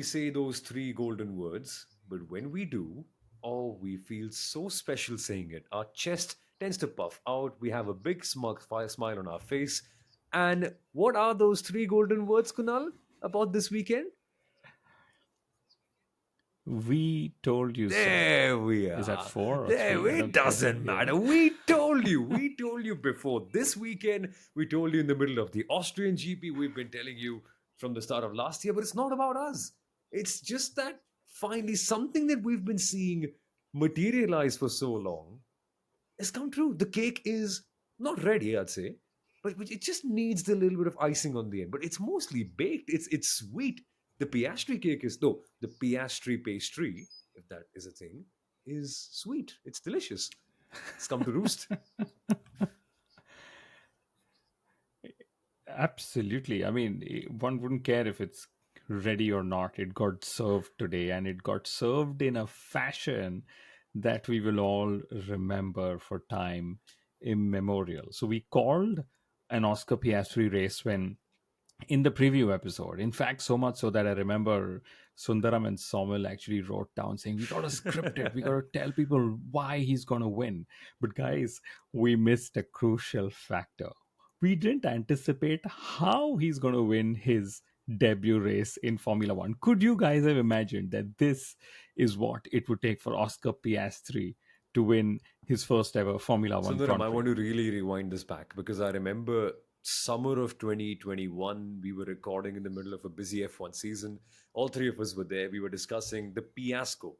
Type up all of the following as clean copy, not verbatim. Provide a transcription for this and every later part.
say those three golden words, but when we do, oh, we feel so special saying it. Our chest tends to puff out. We have a big smug smile on our face. And what are those three golden words, Kunal, about this weekend? We told you so. There we Is that are. four or There, three? I it don't get it. doesn't Yeah. matter. We told you. We told you before this weekend. We told you in the middle of the Austrian GP. We've been telling you from the start of last year, but it's not about us. It's just that finally something that we've been seeing materialize for so long has come true. The cake is not ready, I'd say, but it just needs the little bit of icing on the end. But it's mostly baked. It's sweet. The Piastri cake is no, the Piastri pastry, if that is a thing, is sweet. It's delicious. It's come to roost. Absolutely. I mean, one wouldn't care if it's ready or not. It got served today, and it got served in a fashion that we will all remember for time immemorial. So we called an Oscar Piastri race when in the preview episode. In fact, so much so that I remember Sundaram and Soumil actually wrote down saying, "We got to script it. We got to tell people why he's going to win." But guys, we missed a crucial factor. We didn't anticipate how he's going to win his debut race in Formula One. Could you guys have imagined that this is what it would take for Oscar Piastri to win his first ever Formula One Sundaram, Grand I Prix? want to really rewind this back because I remember summer of 2021, we were recording in the middle of a busy F1 season. All three of us were there. We were discussing the Piasco.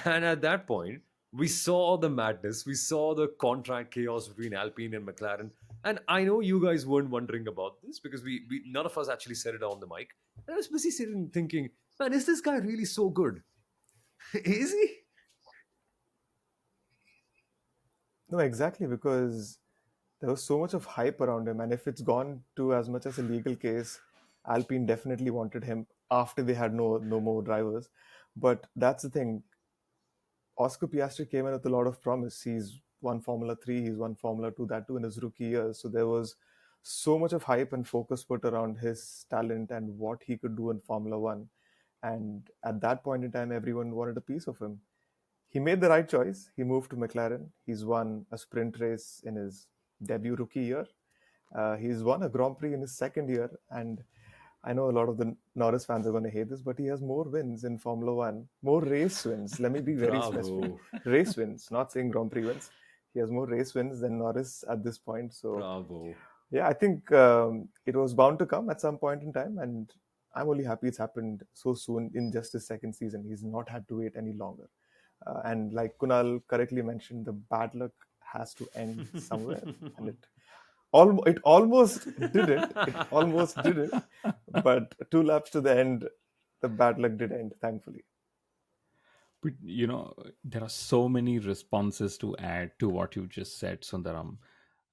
And at that point, we saw the madness. We saw the contract chaos between Alpine and McLaren. And I know you guys weren't wondering about this because we none of us actually said it on the mic. And I was busy sitting thinking, man, is this guy really so good? Is he? No, exactly, because there was so much of hype around him, and if it's gone to as much as a legal case, Alpine definitely wanted him after they had no more drivers. But that's the thing. Oscar Piastri came in with a lot of promise. He's won Formula 3, he's won Formula 2, that too in his rookie year. So there was so much of hype and focus put around his talent and what he could do in Formula 1. And at that point in time, everyone wanted a piece of him. He made the right choice. He moved to McLaren. He's won a sprint race in his debut rookie year. He's won a Grand Prix in his second year. And I know a lot of the Norris fans are going to hate this, but he has more wins in Formula One, more race wins. Let me be very specific. Bravo. Race wins, not saying Grand Prix wins. He has more race wins than Norris at this point. So, Bravo. yeah, I think it was bound to come at some point in time. And I'm only happy it's happened so soon in just his second season. He's not had to wait any longer. And like Kunal correctly mentioned, the bad luck has to end somewhere. And it almost did it. It almost did it. But two laps to the end, the bad luck did end, thankfully. But there are so many responses to add to what you just said, Sundaram.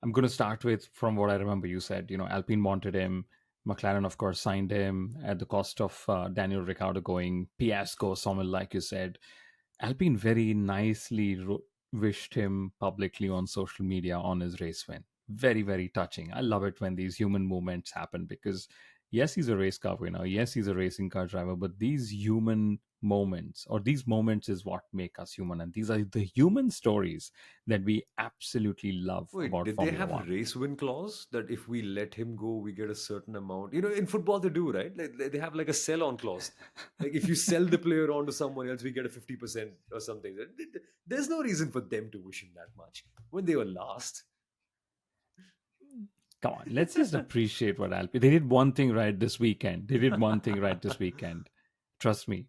I'm going to start with from what I remember you said. Alpine wanted him. McLaren, of course, signed him at the cost of Daniel Ricciardo going. Piasco, Sommel, like you said. Alpine very nicely wished him publicly on social media on his race win. Very, very touching. I love it when these human moments happen because, yes, he's a race car winner. Yes, he's a racing car driver. But these human moments, or these moments, is what make us human. And these are the human stories that we absolutely love Wait, about did they Formula have a One. race win clause that if we let him go, we get a certain amount? In football they do, right? Like, they have like a sell on clause. Like if you sell the player on to someone else, we get a 50% or something. There's no reason for them to wish him that much when they were last. Come on, let's just appreciate what Alpine. They did one thing right this weekend. They did one thing right this weekend. Trust me,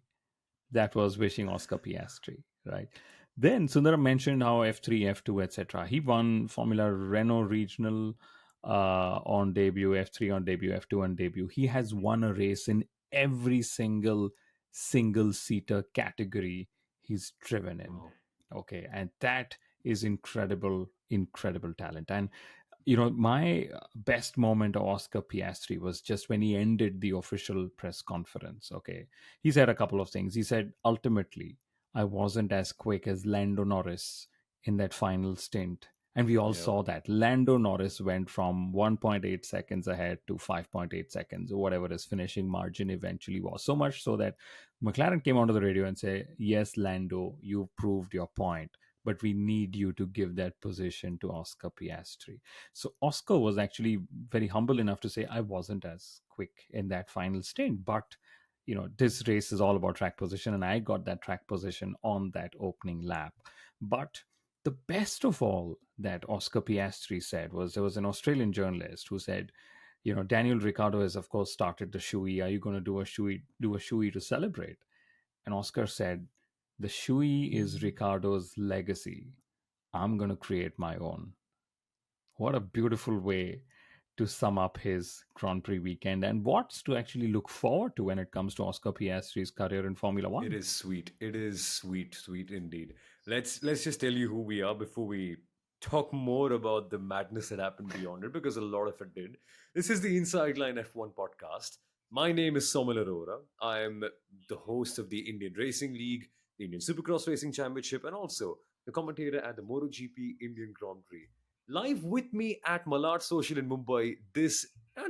that was wishing Oscar Piastri, right? Then Sundaram mentioned how F3, F2, etc. He won Formula Renault Regional on debut, F3 on debut, F2 on debut. He has won a race in every single seater category he's driven in. Wow. Okay, and that is incredible talent. And my best moment of Oscar Piastri was just when he ended the official press conference. Okay. He said a couple of things. He said, ultimately, I wasn't as quick as Lando Norris in that final stint And we all Yeah. saw that. Lando Norris went from 1.8 seconds ahead to 5.8 seconds, or whatever his finishing margin eventually was. So much so that McLaren came onto the radio and said, "Yes, Lando, you proved your point, but we need you to give that position to Oscar Piastri." So Oscar was actually very humble enough to say, "I wasn't as quick in that final stint, but this race is all about track position, and I got that track position on that opening lap." But the best of all that Oscar Piastri said was, there was an Australian journalist who said, Daniel Ricciardo has of course started the shoey. Are you going to do a shoey to celebrate? And Oscar said, the shoey is Ricciardo's legacy. I'm going to create my own. What a beautiful way to sum up his Grand Prix weekend, and what's to actually look forward to when it comes to Oscar Piastri's career in Formula It One. is sweet. It is sweet, sweet indeed. Let's just tell you who we are before we talk more about the madness that happened beyond it, because a lot of it did. This is the Inside Line F1 podcast. My name is Soumil Arora. I am the host of the Indian Racing League, the Indian Supercross Racing Championship, and also the commentator at the MotoGP Indian Grand Prix. Live with me at Malad Social in Mumbai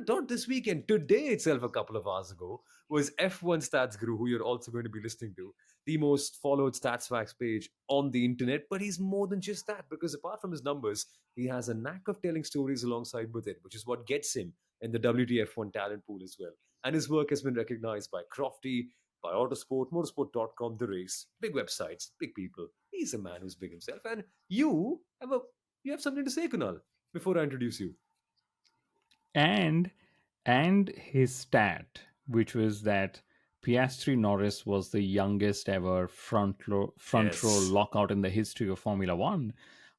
not this weekend, today itself, a couple of hours ago, was F1 Stats Guru, who you're also going to be listening to, the most followed stats facts page on the internet. But he's more than just that, because apart from his numbers, he has a knack of telling stories alongside with it, which is what gets him in the WTF1 talent pool as well. And his work has been recognized by Crofty, by Autosport, Motorsport.com, The Race, big websites, big people. He's a man who's big himself. And you have something to say, Kunal, before I introduce you. And his stat, which was that Piastri Norris was the youngest ever front row Yes. lockout in the history of Formula One,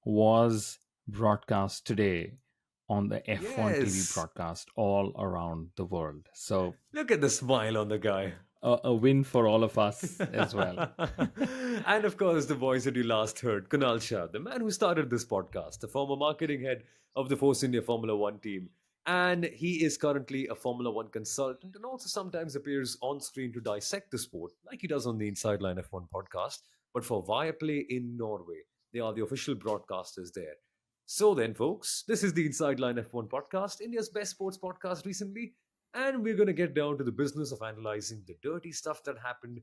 was broadcast today on the F1 TV Yes. broadcast all around the world. So Look at the smile on the guy. a win for all of us as well. And of course, the voice that you last heard, Kunal Shah, the man who started this podcast, the former marketing head of the Force India Formula One team. And he is currently a Formula One consultant and also sometimes appears on screen to dissect the sport, like he does on the Inside Line F1 podcast, but for Viaplay in Norway. They are the official broadcasters there. So then, folks, this is the Inside Line F1 podcast, India's best sports podcast recently. And we're going to get down to the business of analyzing the dirty stuff that happened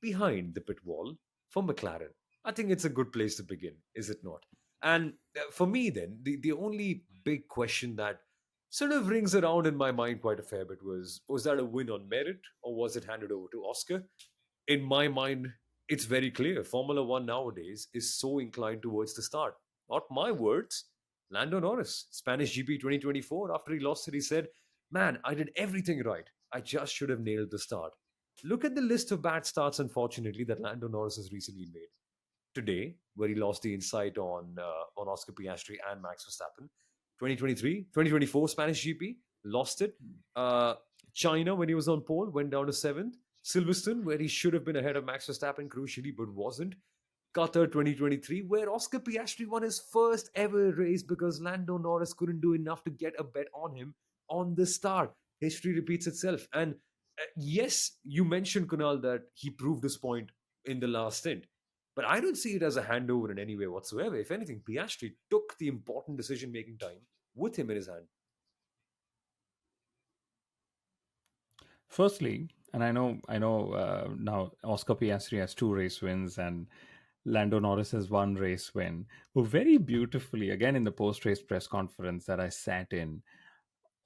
behind the pit wall for McLaren. I think it's a good place to begin, is it not? And for me, then, the only big question that sort of rings around in my mind quite a fair bit was that a win on merit, or was it handed over to Oscar? In my mind, it's very clear. Formula One nowadays is so inclined towards the start. Not my words. Lando Norris, Spanish GP 2024, after he lost it, he said, "Man, I did everything right. I just should have nailed the start." Look at the list of bad starts, unfortunately, that Lando Norris has recently made. Today, where he lost the insight on Oscar Piastri and Max Verstappen. 2023, 2024 Spanish GP, lost it. Uh, China, when he was on pole, went down to seventh. Silverstone, where he should have been ahead of Max Verstappen crucially, but wasn't. Qatar 2023, where Oscar Piastri won his first ever race because Lando Norris couldn't do enough to get a bet on him on the start. History repeats itself. And yes, you mentioned, Kunal, that he proved his point in the last stint. But I don't see it as a handover in any way whatsoever. If anything, Piastri took the important decision making time with him in his hand. Firstly, and I know now Oscar Piastri has two race wins and Lando Norris has one race win. But very beautifully, again in the post-race press conference that I sat in,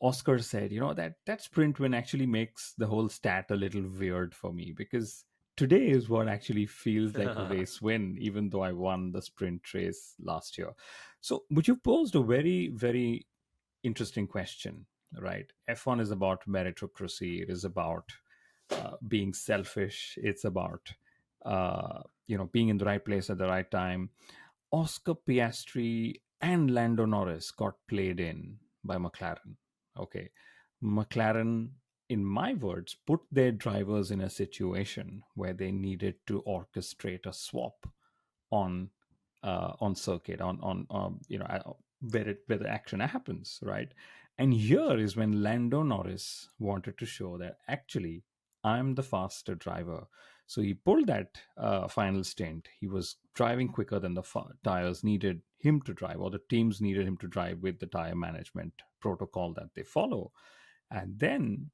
Oscar said, that sprint win actually makes the whole stat a little weird for me, because today is what actually feels like a race win, even though I won the sprint race last year. So, but you posed a very, very interesting question, right? F1 is about meritocracy. It is about being selfish. It's about being in the right place at the right time. Oscar Piastri and Lando Norris got played in by McLaren. Okay, McLaren, in my words, put their drivers in a situation where they needed to orchestrate a swap on circuit, where the action happens, right? And here is when Lando Norris wanted to show that actually I'm the faster driver. So he pulled that final stint. He was driving quicker than the tires needed him to drive, or the teams needed him to drive with the tire management protocol that they follow. And then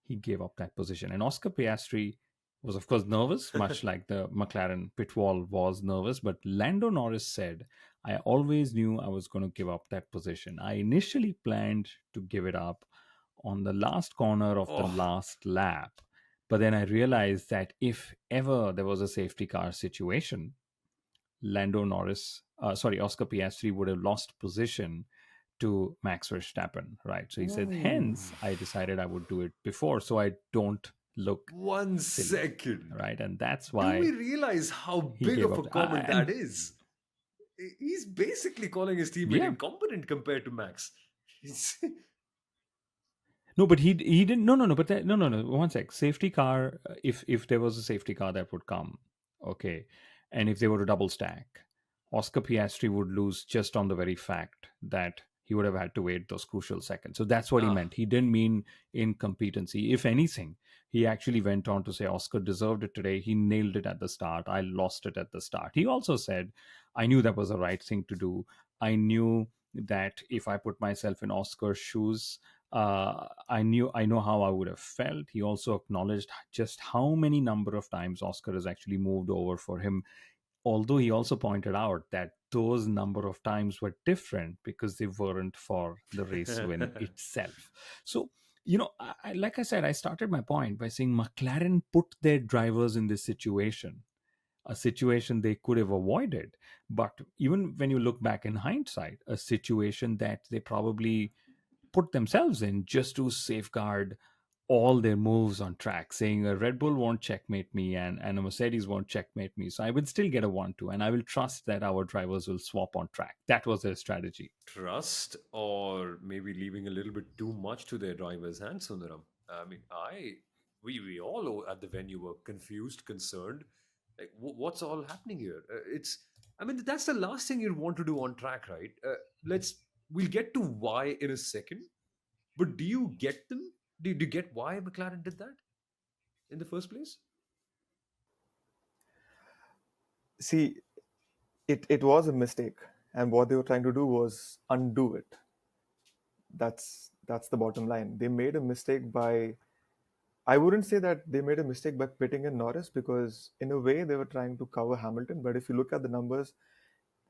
he gave up that position. And Oscar Piastri was, of course, nervous, much like the McLaren pit wall was nervous. But Lando Norris said, I always knew I was going to give up that position. I initially planned to give it up on the last corner of the Oh, last lap. But then I realized that if ever there was a safety car situation, Oscar Piastri would have lost position to Max Verstappen, right? So he said, ooh. hence, I decided I would do it before so I don't look One silly, second. right? And that's Do why we realize how he big gave of a up. comment that And is? He's basically calling his teammate yeah, incompetent compared to Max. no, but he didn't. No, no, no. But no. One sec. Safety car. If there was a safety car that would come, okay, and if they were to double stack, Oscar Piastri would lose just on the very fact that he would have had to wait those crucial seconds. So that's what he Ah, meant. He didn't mean incompetency. If anything, he actually went on to say Oscar deserved it today. He nailed it at the start. I lost it at the start. He also said, I knew that was the right thing to do. I knew that if I put myself in Oscar's shoes, I know how I would have felt. He also acknowledged just how many number of times Oscar has actually moved over for him. Although he also pointed out that those number of times were different because they weren't for the race win itself. So, like I said, I started my point by saying McLaren put their drivers in this situation, a situation they could have avoided. But even when you look back in hindsight, a situation that they probably put themselves in just to safeguard all their moves on track, saying a Red Bull won't checkmate me and a Mercedes won't checkmate me. So I will still get a 1-2 and I will trust that our drivers will swap on track. That was their strategy. trust or maybe leaving a little bit too much to their driver's hands, Sundaram. I mean, we all at the venue were confused, concerned. Like, what's all happening here? I mean, that's the last thing you'd want to do on track, right? We'll get to why in a second, but do you get them? Do you get why McLaren did that in the first place? See, it was a mistake, and what they were trying to do was undo it. That's the bottom line. They made a mistake by, I wouldn't say that they made a mistake by pitting in Norris, because in a way they were trying to cover Hamilton. But if you look at the numbers,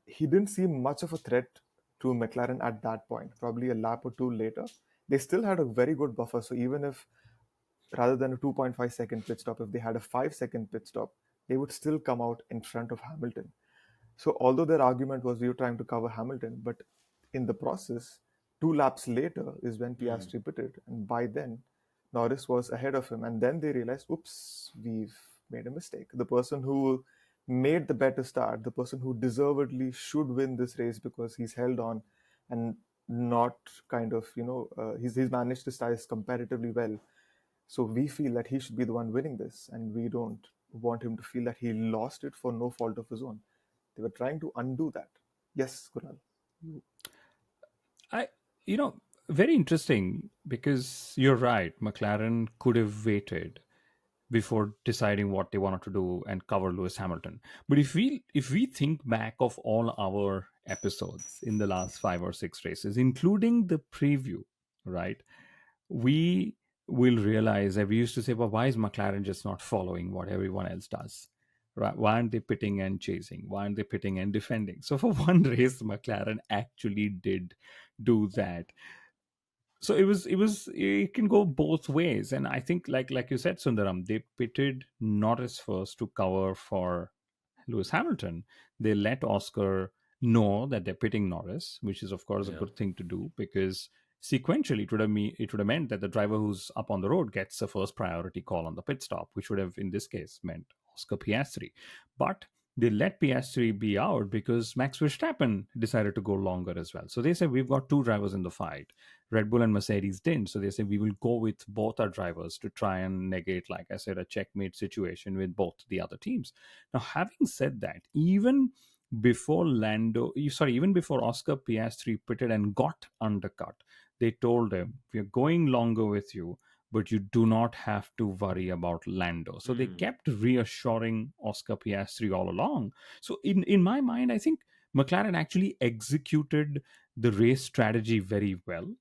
he didn't seem much of a threat to McLaren at that point. Probably a lap or two later, they still had a very good buffer. So even if, rather than a 2.5-second pit stop, if they had a 5-second pit stop, they would still come out in front of Hamilton. So although their argument was we were trying to cover Hamilton, but in the process, 2 laps later is when Hmm. Piastri pitted, and by then Norris was ahead of him. And then they realized, oops, we've made a mistake. The person who made the better start, the person who deservedly should win this race because he's held on and not kind of, he's managed to start comparatively well. So we feel that he should be the one winning this, and we don't want him to feel that he lost it for no fault of his own. They were trying to undo that. Yes, Kunal. I, you know, Very interesting because you're right. McLaren could have waited before deciding what they wanted to do and cover Lewis Hamilton. But if we think back of all our episodes in the last 5 or 6 races, including the preview, right? We will realize that we used to say, well, why is McLaren just not following what everyone else does? Right? Why aren't they pitting and chasing? Why aren't they pitting and defending? So for one race, McLaren actually did do that. So it can go both ways. And I think like you said, Sundaram, they pitted Norris first to cover for Lewis Hamilton. They let Oscar know that they're pitting Norris, which is of course a Yeah. good thing to do because sequentially it would have meant that the driver who's up on the road gets a first priority call on the pit stop, which would have in this case meant Oscar Piastri. But they let Piastri be out because Max Verstappen decided to go longer as well. So they said we've got two drivers in the fight. Red Bull and Mercedes didn't. So they said we will go with both our drivers to try and negate, like I said, a checkmate situation with both the other teams. Now, having said that, even before Oscar Piastri pitted and got undercut, they told him, "We are going longer with you, but you do not have to worry about Lando. So they Hmm. kept reassuring Oscar Piastri all along. So in my mind, I think McLaren actually executed the race strategy very well,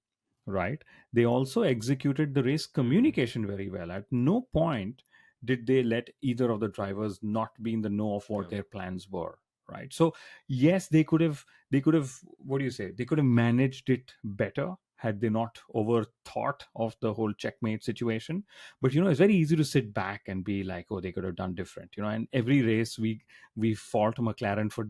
right? They also executed the race Hmm. communication very well. At no point did they let either of the drivers not be in the know of what Yeah. their plans were, right? So yes, they could have, what do you say, they could have managed it better had they not overthought of the whole checkmate situation. But it's very easy to sit back and be like, oh, they could have done different, and every race we fault McLaren for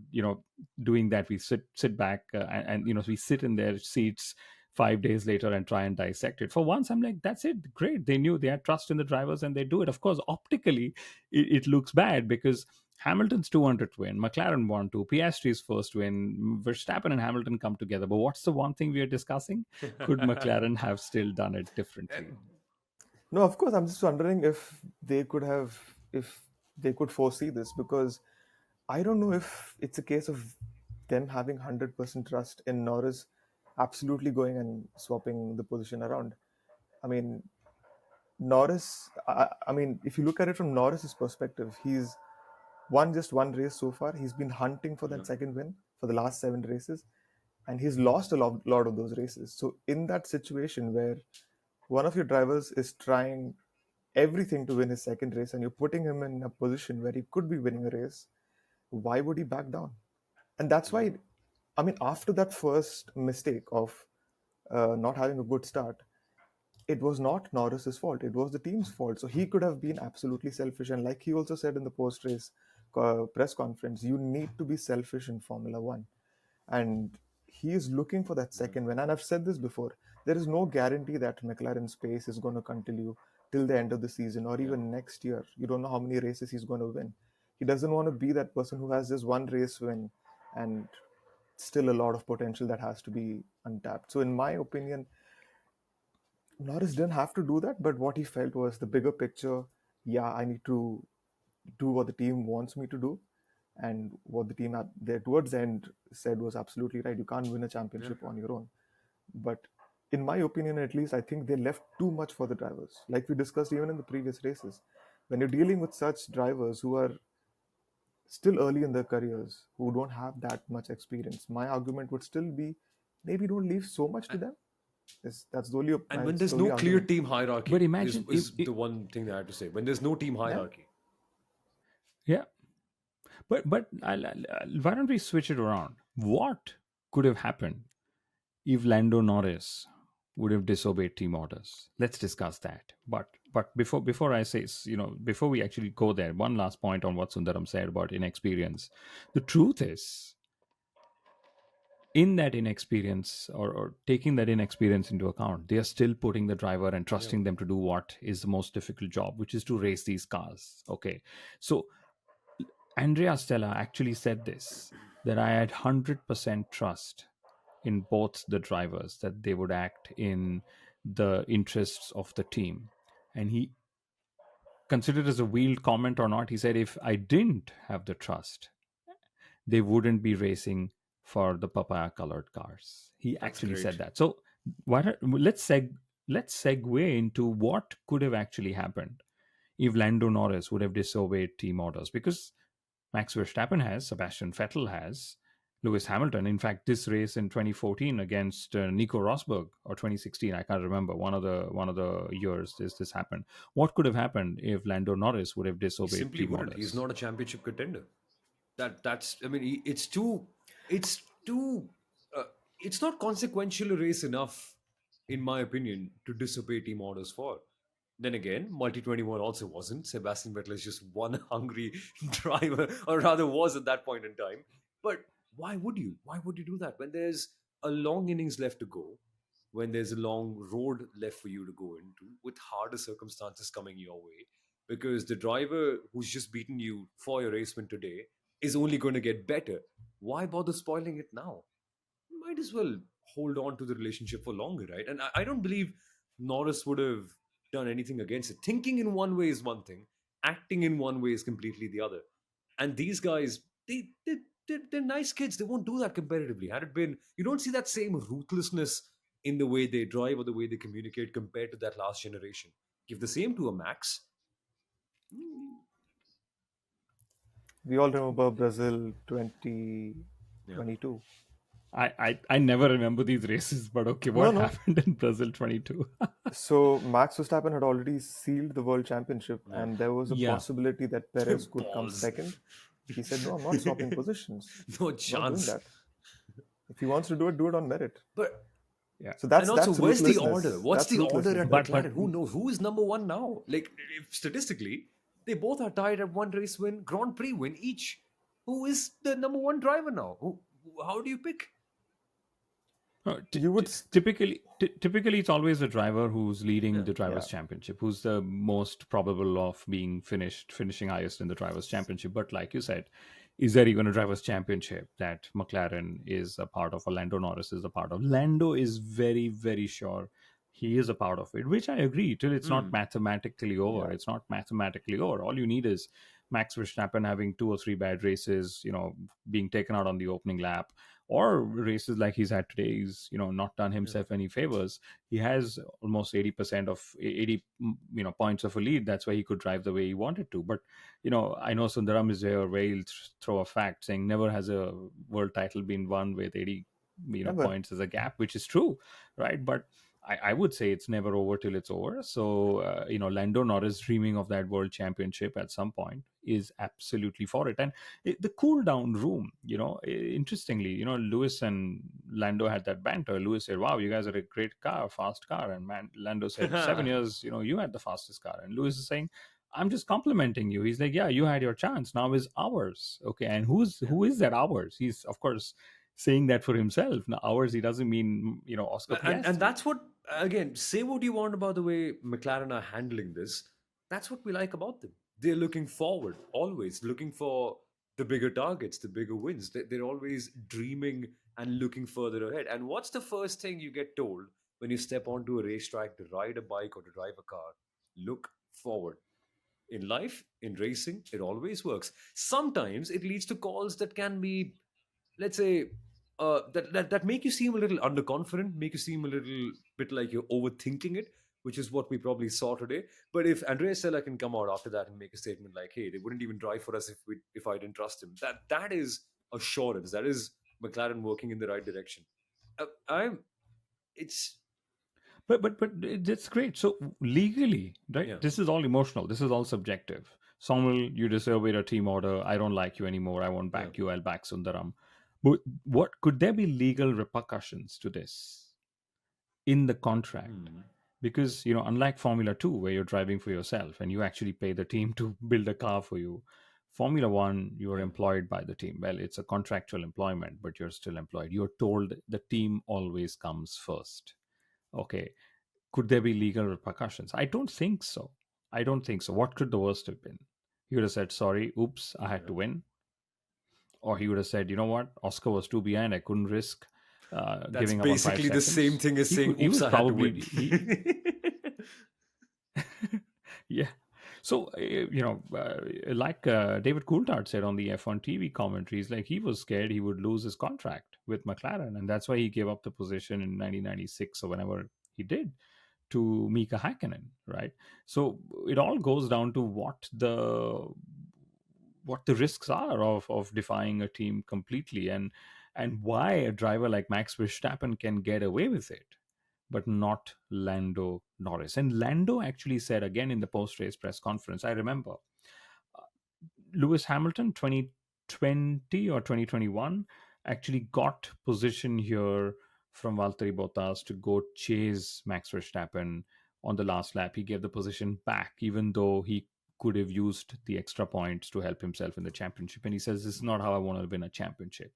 doing that. We sit back, and we sit in their seats 5 days later and try and dissect it. For once, I'm like, that's it, great. They knew, they had trust in the drivers, and they do it. Of course, optically, it looks bad because Hamilton's 200th win, McLaren won two, Piastri's first win, Verstappen and Hamilton come together. But what's the one thing we are discussing? Could McLaren have still done it differently? And No, of course, I'm just wondering if they could foresee this, because I don't know if it's a case of them having 100% trust in Norris absolutely going and swapping the position around. I mean, I mean, if you look at it from Norris's perspective, he's won just one race so far. He's been hunting for yeah. that second win for the last 7 races, and he's lost a lot of those races. So, in that situation where one of your drivers is trying everything to win his second race and you're putting him in a position where he could be winning a race, why would he back down? And that's Yeah. why, I mean, after that first mistake of not having a good start, it was not Norris's fault. It was the team's fault. So he could have been absolutely selfish. And like he also said in the post race press conference, you need to be selfish in Formula One. And he is looking for that Yeah. second win. And I've said this before, there is no guarantee that McLaren's pace is going to continue till the end of the season or Yeah. even next year. You don't know how many races he's going to win. He doesn't want to be that person who has just one race win and still a lot of potential that has to be untapped. So, in my opinion, Norris didn't have to do that, but what he felt was the bigger picture. Yeah, I need to do what the team wants me to do, and what the team at there towards the end said was absolutely right. You can't win a Yeah. championship on your own. But in my opinion, at least, I think they left too much for the drivers. Like we discussed even in the previous races, when you're dealing with such drivers who are still early in their careers, who don't have that much experience, my argument would still be maybe don't leave so much to them. That's the only And when it's there's the no only clear argument. team But hierarchy, imagine if, is the one thing that I have to say. When there's no team Yeah. hierarchy, yeah, but why don't we switch it around? What could have happened if Lando Norris would have disobeyed team orders? Let's discuss that. But before I say, before we actually go there, one last point on what Sundaram said about inexperience. The truth is, in that inexperience, or taking that inexperience into account, they are still putting the driver and yeah. trusting them to do what is the most difficult job, which is to race these cars. Okay, so Andrea Stella actually said this, that I had 100% trust in both the drivers, that they would act in the interests of the team. And he considered as a wheeled comment or not, he said, if I didn't have the trust, they wouldn't be racing for the papaya colored cars. He That's actually said great. that. So let's segue into what could have actually happened if Lando Norris would have disobeyed team orders, because Max Verstappen has, Sebastian Vettel has, Lewis Hamilton. In fact, this race in 2014 against Nico Rosberg, or 2016, I can't remember. One of the years this happened. What could have happened if Lando Norris would have He disobeyed simply team wouldn't. He's orders? not a championship contender. That's. I mean, it's too. Uh, it's not consequential a race enough, in my opinion, to disobey team orders for. Then again, Multi 21 also wasn't. Sebastian Vettel is just one hungry driver, or rather was at that point in time. But why would you? Why would you do that when there's a long innings left to go, when there's a long road left for you to go into, with harder circumstances coming your way? Because the driver who's just beaten you for your race win today is only going to get better. Why bother spoiling it now? Might as well hold on to the relationship for longer, right? And I don't believe Norris would have done anything against it. Thinking in one way is one thing, acting in one way is completely the other. And these guys, they're nice kids. They won't do that competitively. Had it been, you don't see that same ruthlessness in the way they drive or the way they communicate compared to that last generation. Give the same to a Max. Mm, We all remember Brazil 2022. yeah. I never remember these races, but okay, No, what no. happened in Brazil 22? So Max Verstappen had already sealed the world championship, Yeah. and there was a Yeah. possibility that Perez could come Balls. second. He said, "No, I'm not swapping positions. No I'm not doing chance. that. If he wants to do it on merit." But Yeah. So and also, that's where's the order? ruthlessness. What's That's the order ruthlessness at right But there. McLaren? Who knows? Who is number one now? Like, if statistically, they both are tied at one race win, Grand Prix win each. Who is the number one driver now? How do you pick? You would, Typically, it's always the driver who's leading Yeah. the yeah, drivers' championship, who's the most probable of being finishing highest in the drivers' championship. But like you said, is there even a drivers' championship that McLaren is a part of, or Lando Norris is a part of? Lando is very, very sure he is a part of it, which I agree till it's not Hmm. mathematically over. yeah. It's not mathematically over. All you need is Max Verstappen having 2 or 3 bad races, being taken out on the opening lap, or races like he's had today. He's not done Yeah. himself any favors. He has almost 80% of 80 points of a lead. That's why he could drive the way he wanted to. But I know Sundaram is there where he'll throw a fact saying never has a world title been won with 80 Never. points as a gap, which is true, right? But I would say it's never over till it's over. So, Lando Norris dreaming of that world championship at some point is absolutely for it. And the cool down room, interestingly, Lewis and Lando had that banter. Lewis said, "Wow, you guys are a great car, fast car." And Lando said, "7 years, you had the fastest car." And Lewis is saying, "I'm just complimenting you." He's like, "Yeah, you had your chance. Now is ours." Okay. And Yeah. who is that ours? He's, of course, saying that for himself. Now, ours, he doesn't mean, Oscar And Piastri. that's what, again, say what you want about the way McLaren are handling this. That's what we like about them. They're looking forward, always looking for the bigger targets, the bigger wins. They're always dreaming and looking further ahead. And what's the first thing you get told when you step onto a racetrack to ride a bike or to drive a car? Look forward. In life, in racing, it always works. Sometimes it leads to calls that can be, let's say, that make you seem a little underconfident, make you seem a little bit like you're overthinking it, which is what we probably saw today. But if Andrea Stella can come out after that and make a statement like, "Hey, they wouldn't even drive for us if I didn't trust him," that is assurance. That is McLaren working in the right direction. I'm. It's But that's great. So legally, right? yeah, This is all emotional. This is all subjective. Samuel, you deserve a team order. I don't like you anymore. I won't yeah. back you. I'll back Sundaram. But what could there be legal repercussions to this in the contract? Hmm. Because unlike Formula 2, where you're driving for yourself and you actually pay the team to build a car for you, Formula 1, you're Yeah. employed by the team. Well, it's a contractual employment, but you're still employed. You're told the team always comes first. Okay, could there be legal repercussions? I don't think so. I don't think so. What could the worst have been? He would have said, "Sorry, oops, I had Yeah. to win." Or he would have said, "You know what? Oscar was too behind. I couldn't risk That's giving up on five basically the same seconds." thing as saying, He "Oops, was I had to probably, win." yeah. So, like David Coulthard said on the F1 TV commentaries, like he was scared he would lose his contract with McLaren. And that's why he gave up the position in 1996 or whenever he did to Mika Hakkinen, right? So it all goes down to what the risks are of defying a team completely, and why a driver like Max Verstappen can get away with it, but not Lando Norris. And Lando actually said again in the post race press conference, I remember Lewis Hamilton 2020 or 2021 actually got position here from Valtteri Bottas to go chase Max Verstappen on the last lap. He gave the position back, even though he could have used the extra points to help himself in the championship. And he says, "This is not how I want to win a championship."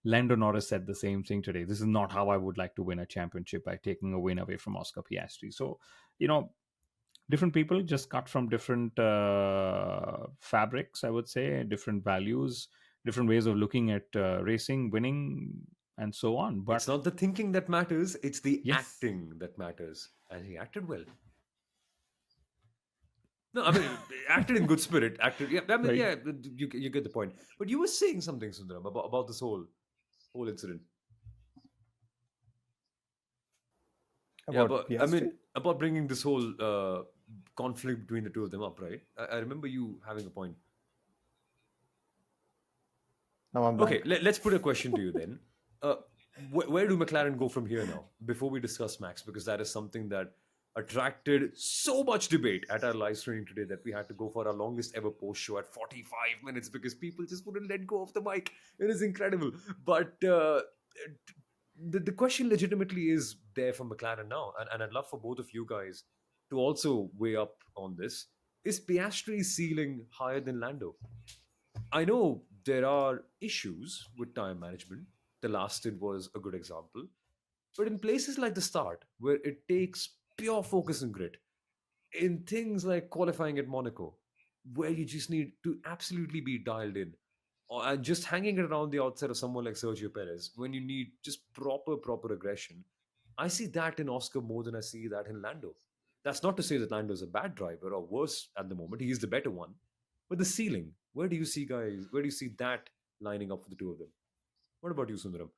Lando Norris said the same thing today. "This is not how I would like to win a championship by taking a win away from Oscar Piastri." So, you know, different people just cut from different fabrics, I would say, different values, different ways of looking at racing, winning, and so on. It's But not the thinking that matters, it's the yes, acting that matters. And he acted well. No, I mean, acted in good spirit. Acted, yeah. I mean, right. yeah. You get the point. But you were saying something, Sundaram, about this whole incident. Yeah, About but I mean, Piastri. about bringing this whole conflict between the two of them up, right? I remember you having a point. Now I'm Okay, blank. let's put a question to you then. Uh, where do McLaren go from here now? Before we discuss Max, because that is something that attracted so much debate at our live streaming today that we had to go for our longest ever post show at 45 minutes because people just wouldn't let go of the mic. It is incredible. But the question legitimately is there for McLaren now. And I'd love for both of you guys to also weigh up on this. Is Piastri's ceiling higher than Lando? I know there are issues with time management. The last stint was a good example. But in places like the start, where it takes pure focus and grit, in things like qualifying at Monaco, where you just need to absolutely be dialed in, and just hanging around the outside of someone like Sergio Perez, when you need just proper aggression, I see that in Oscar more than I see that in Lando. That's not to say that Lando is a bad driver or worse at the moment. He is the better one. But the ceiling, where do you see, guys? Where do you see that lining up for the two of them? What about you, Sundaram?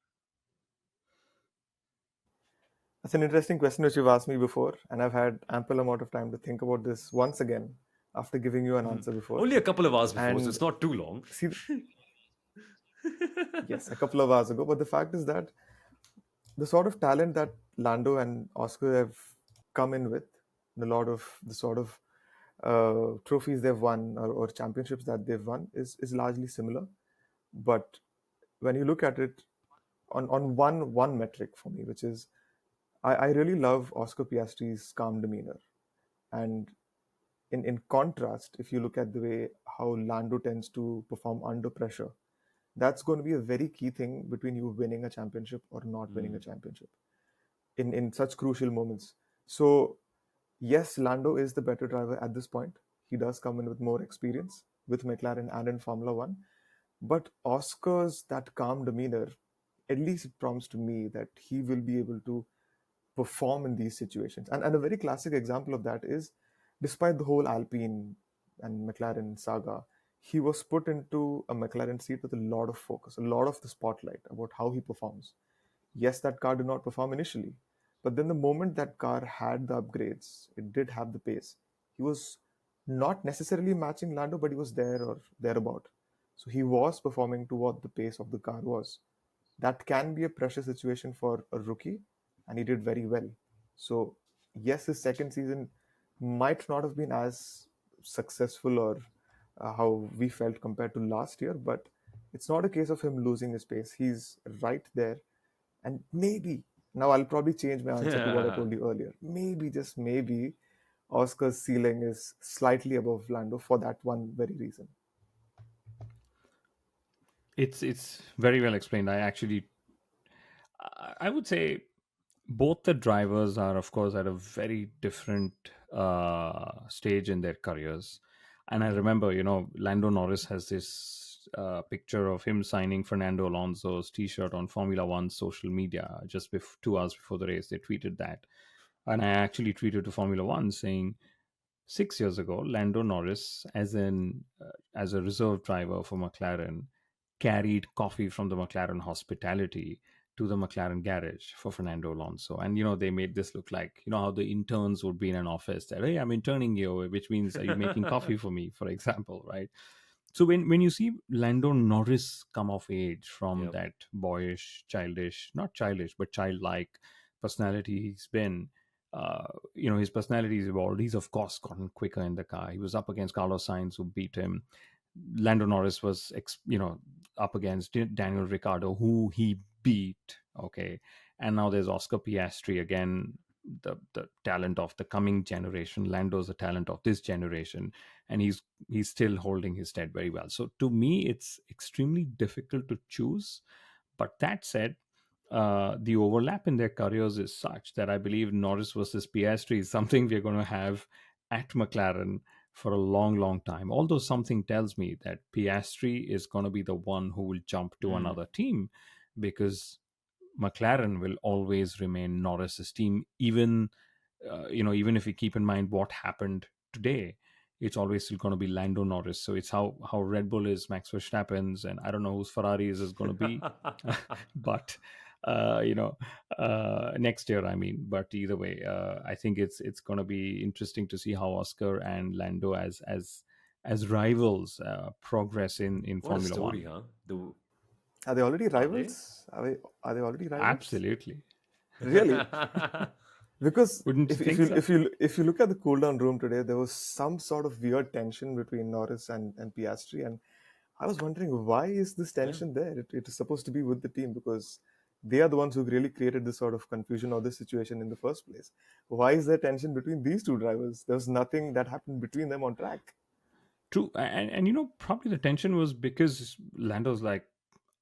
That's an interesting question which you've asked me before, and I've had ample amount of time to think about this once again after giving you an Mhm. answer before. Only a couple of hours before, so And it's not too long. see, yes, a couple of hours ago. But the fact is that the sort of talent that Lando and Oscar have come in with, a lot of the sort of trophies they've won or championships that they've won is largely similar. But when you look at it on one metric for me, which is I really love Oscar Piastri's calm demeanor. And in contrast, if you look at the way how Lando tends to perform under pressure, that's going to be a very key thing between you winning a championship or not winning a Mm. championship in such crucial moments. So yes, Lando is the better driver at this point. He does come in with more experience with McLaren and in Formula One. But Oscar's that calm demeanor, at least it prompts to me that he will be able to perform in these situations. And a very classic example of that is, despite the whole Alpine and McLaren saga, he was put into a McLaren seat with a lot of focus, a lot of the spotlight about how he performs. Yes, that car did not perform initially, but then the moment that car had the upgrades, it did have the pace. He was not necessarily matching Lando, but he was there or thereabout. So he was performing to what the pace of the car was. That can be a pressure situation for a rookie, and he did very well. So, yes, his second season might not have been as successful or how we felt compared to last year, but it's not a case of him losing his pace. He's right there, and maybe now I'll probably change my answer to what I told you earlier. Maybe, just maybe, Oscar's ceiling is slightly above Lando for that one very reason. It's very well explained. I would say both the drivers are, of course, at a very different stage in their careers. And I remember, Lando Norris has this picture of him signing Fernando Alonso's T-shirt on Formula One social media just 2 hours before the race. They tweeted that, and I actually tweeted to Formula One saying, 6 years ago, Lando Norris, as a reserve driver for McLaren, carried coffee from the McLaren hospitality to the McLaren garage for Fernando Alonso. And they made this look like how the interns would be in an office that, hey, I'm interning you, which means, are you making coffee for me, for example, right? So when you see Lando Norris come of age from Yep. that boyish, childish, not childish, but childlike personality he's been, his personality has evolved. He's of course gotten quicker in the car. He was up against Carlos Sainz, who beat him. Lando Norris was, up against Daniel Ricciardo, who he beat. Okay, and now there's Oscar Piastri again, the talent of the coming generation. Lando's a talent of this generation, and he's still holding his stead very well. So to me, it's extremely difficult to choose. But that said, the overlap in their careers is such that I believe Norris versus Piastri is something we're going to have at McLaren for a long, long time. Although something tells me that Piastri is going to be the one who will jump to Mm. another team, because McLaren will always remain Norris's team, even if we keep in mind what happened today. It's always still going to be Lando Norris. So it's how Red Bull is Max Verstappen's, and I don't know whose Ferrari is going to be, but you know, next year. I mean, but either way, I think it's going to be interesting to see how Oscar and Lando as rivals progress in What a Formula story, One. huh? Are they already Are they? rivals? Are they already rivals? Absolutely, Really? Because wouldn't you think so? if you look at the cool down room today, there was some sort of weird tension between Norris and Piastri, and I was wondering why is this Yeah. tension there? It is supposed to be with the team because they are the ones who really created this sort of confusion or this situation in the first place. Why is there tension between these two drivers? There was nothing that happened between them on track. True, and probably the tension was because Lando's like,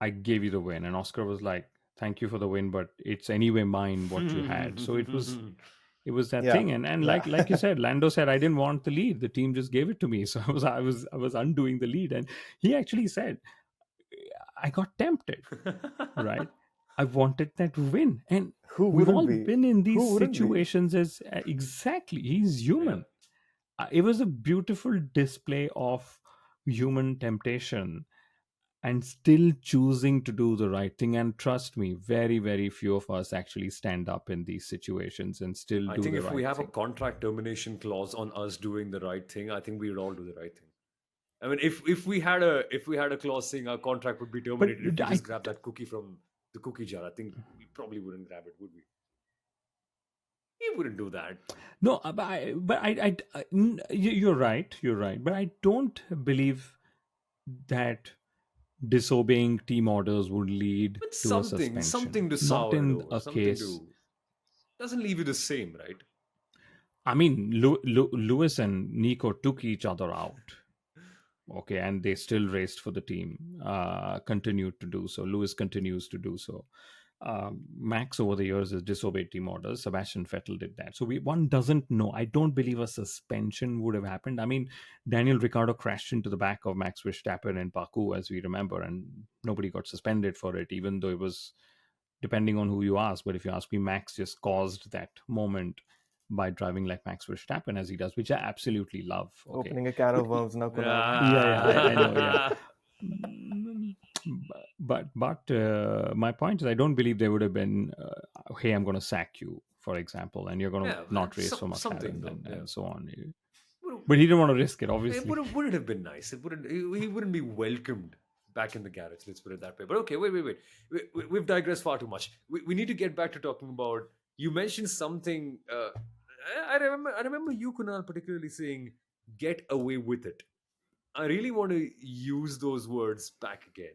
I gave you the win, and Oscar was like, thank you for the win, but it's anyway mine what you had. So it was that Yeah, thing, and yeah. like you said, Lando said, I didn't want the lead, the team just gave it to me. So I was undoing the lead, and he actually said, I got tempted, right? I wanted that win, and Who we've wouldn't all be? been in these Who wouldn't be? situations as exactly, he's Yeah. human. It was a beautiful display of human temptation and still choosing to do the right thing. And trust me, very, very few of us actually stand up in these situations and still I do think the if we right have a thing. contract termination clause on us doing the right thing, I think we would all do the right thing. I mean, if we had a clause saying our contract would be But terminated if we I just grab that cookie from the cookie jar, I think we probably wouldn't grab it, would we? We wouldn't do that. no, you're right. You're right. But I don't believe that disobeying team orders would lead But to a something suspension. to Not sour it in over, a something case. to doesn't leave you the same, right? I mean, Lewis and Nico took each other out. Okay, and they still raced for the team, continued to do so. Lewis continues to do so. Max over the years has disobeyed team orders. Sebastian Vettel did that. So one doesn't know. I don't believe a suspension would have happened. I mean, Daniel Ricciardo crashed into the back of Max Verstappen in Baku, as we remember, and nobody got suspended for it, even though it was, depending on who you ask. But if you ask me, Max just caused that moment by driving like Max Verstappen as he does, which I absolutely love. Okay, Opening a can but of worms now, Kunal. yeah, yeah, I know, yeah. Ah. Mm, but my point is, I don't believe there would have been, hey, I'm going to sack you, for example, and you're going to Yeah, not race for something McLaren though. Yeah. and so on. Would- But he didn't want to risk it, It obviously. wouldn't have been nice. It wouldn't. He wouldn't be welcomed back in the garage. Let's put it that way. But okay, wait. We've digressed far too much. We need to get back to talking about. You mentioned something. I remember you, Kunal, particularly saying, "Get away with it." I really want to use those words back again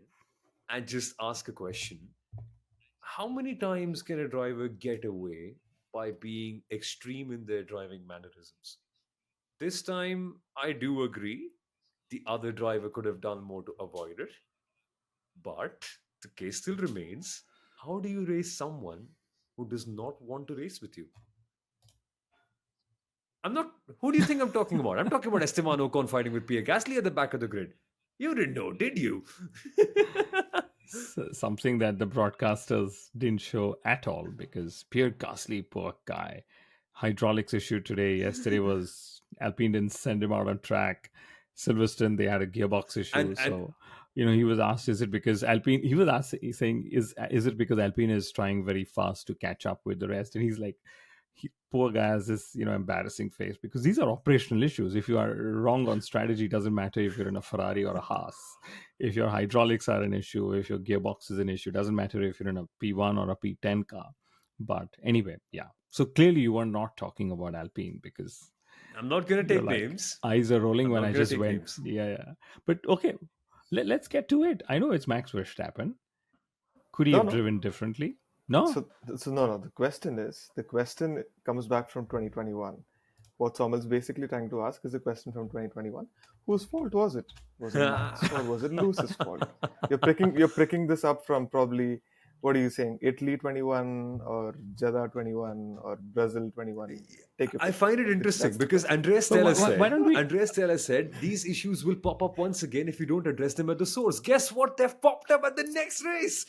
and just ask a question. How many times can a driver get away by being extreme in their driving mannerisms? This time, I do agree the other driver could have done more to avoid it. But the case still remains, how do you race someone who does not want to race with you? I'm not. Who do you think I'm talking about? I'm talking about Esteban Ocon fighting with Pierre Gasly at the back of the grid. You didn't know, did you? Something that the broadcasters didn't show at all, because Pierre Gasly, poor guy, hydraulics issue today. Yesterday was Alpine didn't send him out on track. Silverstone, they had a gearbox issue. and So, he was asked, is it because Alpine, he was asked, he's saying, is it because Alpine is trying very fast to catch up with the rest? And he's like, poor guy has this, embarrassing face, because these are operational issues. If you are wrong on strategy, it doesn't matter if you're in a Ferrari or a Haas. If your hydraulics are an issue, if your gearbox is an issue, doesn't matter if you're in a P1 or a P10 car. But anyway, yeah. So clearly you were not talking about Alpine, because I'm not going to you're take like, names. eyes are rolling I'm when not I going to just take went, names. yeah, yeah. But okay, let's get to it. I know it's Max Verstappen. Could he No, have no. driven differently? No. So no. The question comes back from 2021. What Somel's basically trying to ask is a question from 2021. Whose fault was it? Was it Max or was it Lewis's fault? You're picking this up from probably, what are you saying? Italy 21 or Jeddah 21 or Brazil 21. Take your I pick. find it interesting That's the because question. But why don't we? Andreas Stella said these issues will pop up once again if you don't address them at the source. Guess what? They've popped up at the next race.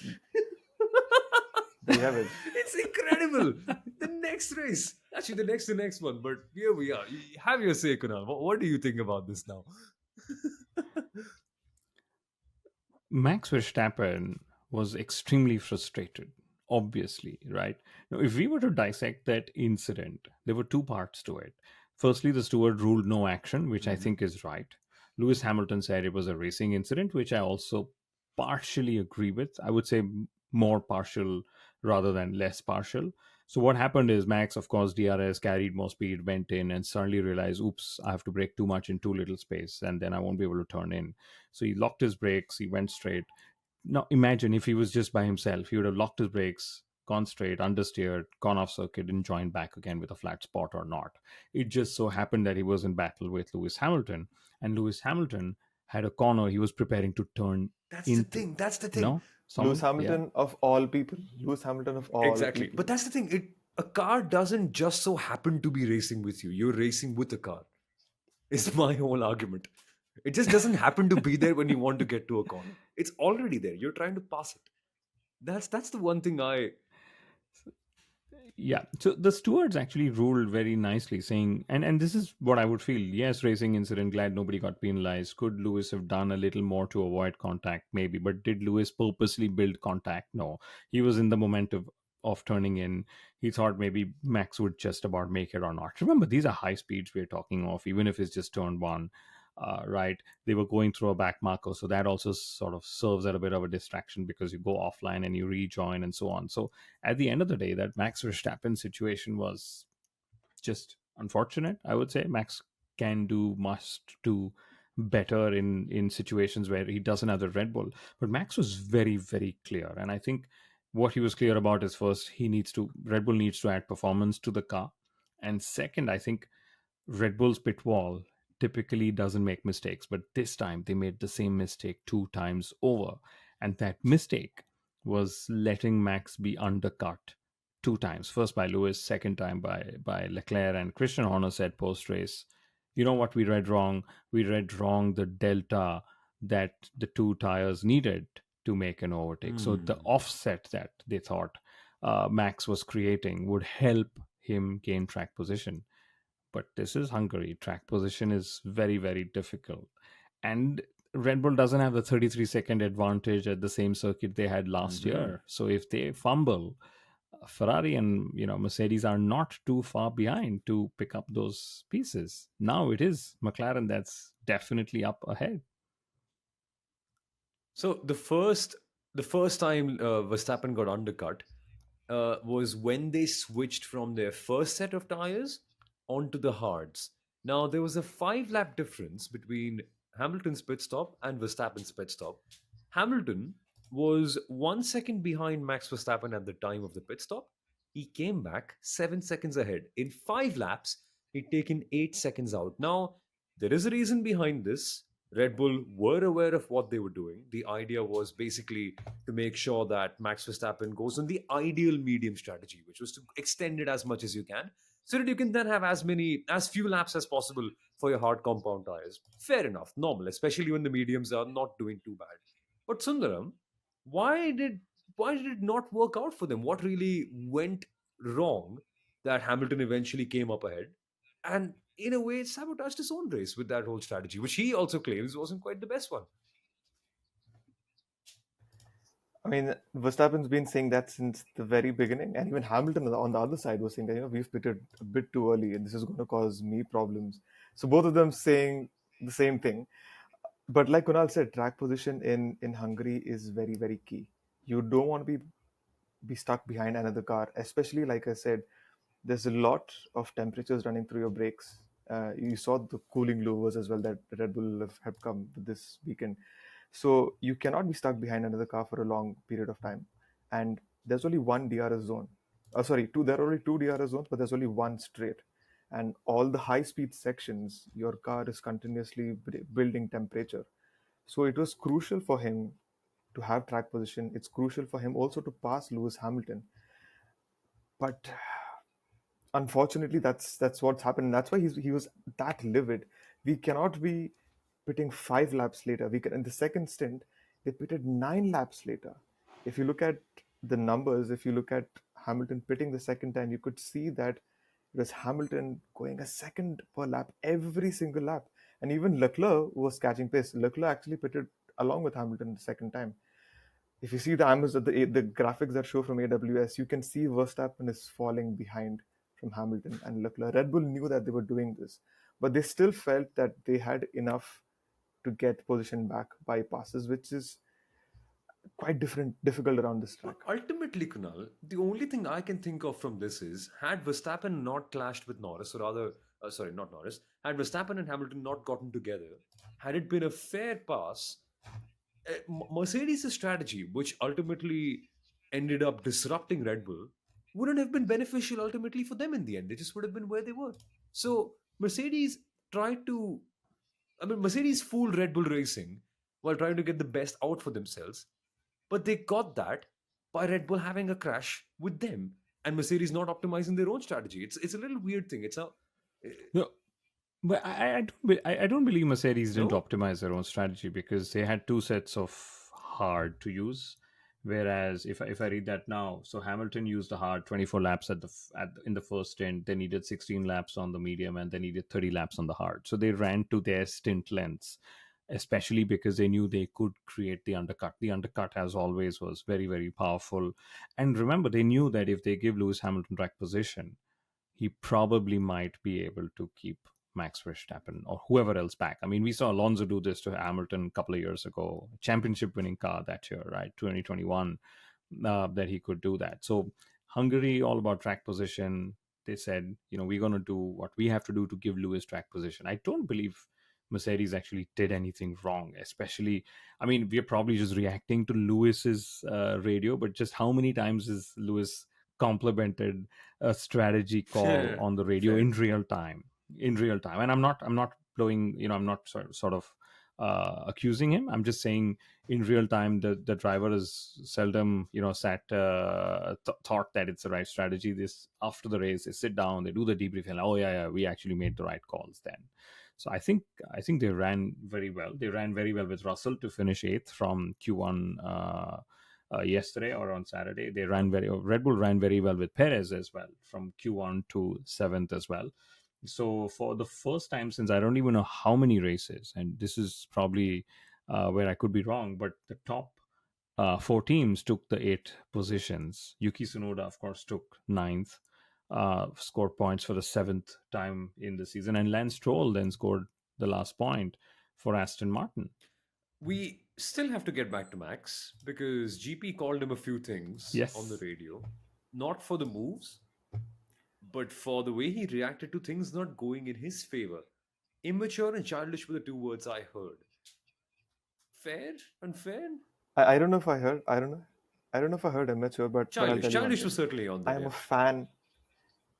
There you have it. It's incredible. The next race. Actually, the next one. But here we are. Have your say, Kunal. What do you think about this now? Max Verstappen was extremely frustrated obviously, right? Now, if we were to dissect that incident, there were two parts to it. Firstly, the steward ruled no action, which I Mhm. think is right. Lewis Hamilton said it was a racing incident, which I also partially agree with. I would say more partial rather than less partial. So what happened is Max, of course, DRS carried more speed, went in, and suddenly realized, "Oops, I have to brake too much in too little space, and then I won't be able to turn in." So he locked his brakes. He went straight. Now imagine if he was just by himself, he would have locked his brakes, gone straight, understeered, gone off circuit, and joined back again with a flat spot or not. It just so happened that he was in battle with Lewis Hamilton, and Lewis Hamilton had a corner he was preparing to turn That's the into. thing. That's the thing. No, Lewis Sommel? Yeah. Hamilton of all people. Lewis Hamilton of all Exactly. people. But that's the thing. A car doesn't just so happen to be racing with you. You're racing with a car. Is my whole argument. It just doesn't happen to be there when you want to get to a corner. It's already there. You're trying to pass it. That's the one thing I. Yeah, so the stewards actually ruled very nicely, saying, and this is what I would feel. Yes, racing incident. Glad nobody got penalized. Could Lewis have done a little more to avoid contact? Maybe, but did Lewis purposely build contact? No, he was in the moment of turning in. He thought maybe Max would just about make it or not. Remember, these are high speeds we're talking of. Even if it's just turn one, right? They were going through a back marker, so that also sort of serves as a bit of a distraction because you go offline and you rejoin and so on. So at the end of the day, that Max Verstappen situation was just unfortunate. I would say Max can do, must do better in situations where he doesn't have the Red Bull. But Max was very, very clear, and I think what he was clear about is first, Red Bull needs to add performance to the car, and second, I think Red Bull's pit wall typically doesn't make mistakes, but this time they made the same mistake two times over. And that mistake was letting Max be undercut two times. First by Lewis, second time by Leclerc. And Christian Horner said post race, you know what we read wrong? We read wrong the delta that the two tires needed to make an overtake. So the Hmm. offset that they thought Max was creating would help him gain track position, but this is Hungary. Track position is very, very difficult. And Red Bull doesn't have the 33-second advantage at the same circuit they had last Hmm. year. So if they fumble, Ferrari and Mercedes are not too far behind to pick up those pieces. Now it is McLaren that's definitely up ahead. So the first time Verstappen got undercut was when they switched from their first set of tires onto the hards. Now there was a 5 lap difference between Hamilton's pit stop and Verstappen's pit stop. Hamilton was 1 second behind Max Verstappen at the time of the pit stop. He came back 7 seconds ahead. In 5 laps, he'd taken 8 seconds out. Now, there is a reason behind this. Red Bull were aware of what they were doing. The idea was basically to make sure that Max Verstappen goes on the ideal medium strategy, which was to extend it as much as you can, so that you can then have as few laps as possible for your hard compound tires. Fair enough, normal, especially when the mediums are not doing too bad. But Sundaram, why did why did it not work out for them? What really went wrong that Hamilton eventually came up ahead? And in a way, sabotaged his own race with that whole strategy, which he also claims wasn't quite the best one. I mean, Verstappen's been saying that since the very beginning, and even Hamilton on the other side was saying that we've pitted a bit too early, and this is going to cause me problems. So both of them saying the same thing. But like Kunal said, track position in Hungary is very very key. You don't want to be stuck behind another car, especially like I said, there's a lot of temperatures running through your brakes. You saw the cooling louvers as well that Red Bull have come this weekend. So you cannot be stuck behind another car for a long period of time. And there's only one DRS zone. Sorry, two. There are only two DRS zones, but there's only one straight. And all the high-speed sections, your car is continuously building temperature. So it was crucial for him to have track position. It's crucial for him also to pass Lewis Hamilton. But unfortunately, that's what's happened. That's why he was that livid. We cannot be pitting 5 laps later. We can in the second stint they pitted 9 laps later. If you look at the numbers, if you look at Hamilton pitting the second time, you could see that it was Hamilton going a second per lap every single lap, and even Leclerc was catching pace. Leclerc actually pitted along with Hamilton the second time. If you see the graphics that show from AWS, you can see Verstappen is falling behind from Hamilton and Leclerc. Red Bull knew that they were doing this, but they still felt that they had enough to get position back by passes, which is quite difficult around this Well, track. ultimately, Kunal, the only thing I can think of from this is had Verstappen not clashed with Norris, or rather, sorry, not Norris, had Verstappen and Hamilton not gotten together, had it been a fair pass, Mercedes' strategy, which ultimately ended up disrupting Red Bull, wouldn't have been beneficial ultimately for them in the end. They just would have been where they were. So Mercedes tried to, Mercedes fooled Red Bull Racing while trying to get the best out for themselves, but they got that by Red Bull having a crash with them and Mercedes not optimizing their own strategy. It's a little weird thing. It's a No, but I don't believe Mercedes didn't no. optimize their own strategy because they had two sets of hard to use. Whereas if I read that now, so Hamilton used the hard 24 laps in the first stint. They needed 16 laps on the medium, and they needed 30 laps on the hard. So they ran to their stint lengths, especially because they knew they could create the undercut. The undercut, as always, was very, very powerful. And remember, they knew that if they give Lewis Hamilton track position, he probably might be able to keep Max Verstappen or whoever else back. I mean, we saw Alonso do this to Hamilton a couple of years ago, championship winning car that year, right? 2021, that he could do that. So, Hungary, all about track position. They said, we're going to do what we have to do to give Lewis track position. I don't believe Mercedes actually did anything wrong, especially, I mean, we're probably just reacting to Lewis's radio, but just how many times is Lewis complimented a strategy call on the radio Fair. in real time? And I'm not blowing, I'm not sort of accusing him. I'm just saying in real time the driver has seldom thought that it's the right strategy. This after the race they sit down, they do the debrief, and oh yeah, we actually made the right calls then. So I think they ran very well. They ran very well with Russell to finish eighth from Q1 yesterday or on Saturday. Red Bull ran very well with Perez as well from Q1 to seventh as well. So for the first time since I don't even know how many races, and this is probably where I could be wrong, but the top four teams took the eight positions. Yuki Tsunoda, of course, took ninth, scored points for the seventh time in the season, and Lance Stroll then scored the last point for Aston Martin. We still have to get back to Max because GP called him a few things on the Yes. radio, not for the moves, but for the way he reacted to things not going in his favor. Immature and childish were the two words I heard. Fair? Unfair? I don't know if I heard. I don't know if I heard immature, but I'll Childish. tell you one Childish was thing. certainly on I there, am a yeah. fan.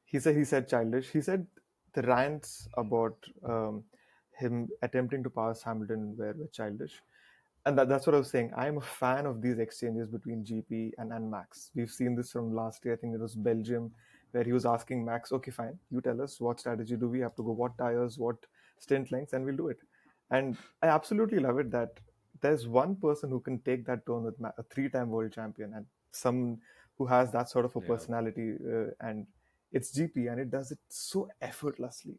He said childish. He said the rants about him attempting to pass Hamilton were childish. And that's what I was saying. I'm a fan of these exchanges between GP and Max. We've seen this from last year. I think it was Belgium, where he was asking Max, okay, fine, you tell us what strategy do we have to go, what tires, what stint lengths, and we'll do it. And I absolutely love it that there's one person who can take that tone with a three-time world champion and some who has that sort of a Yeah. personality, and it's GP, and it does it so effortlessly.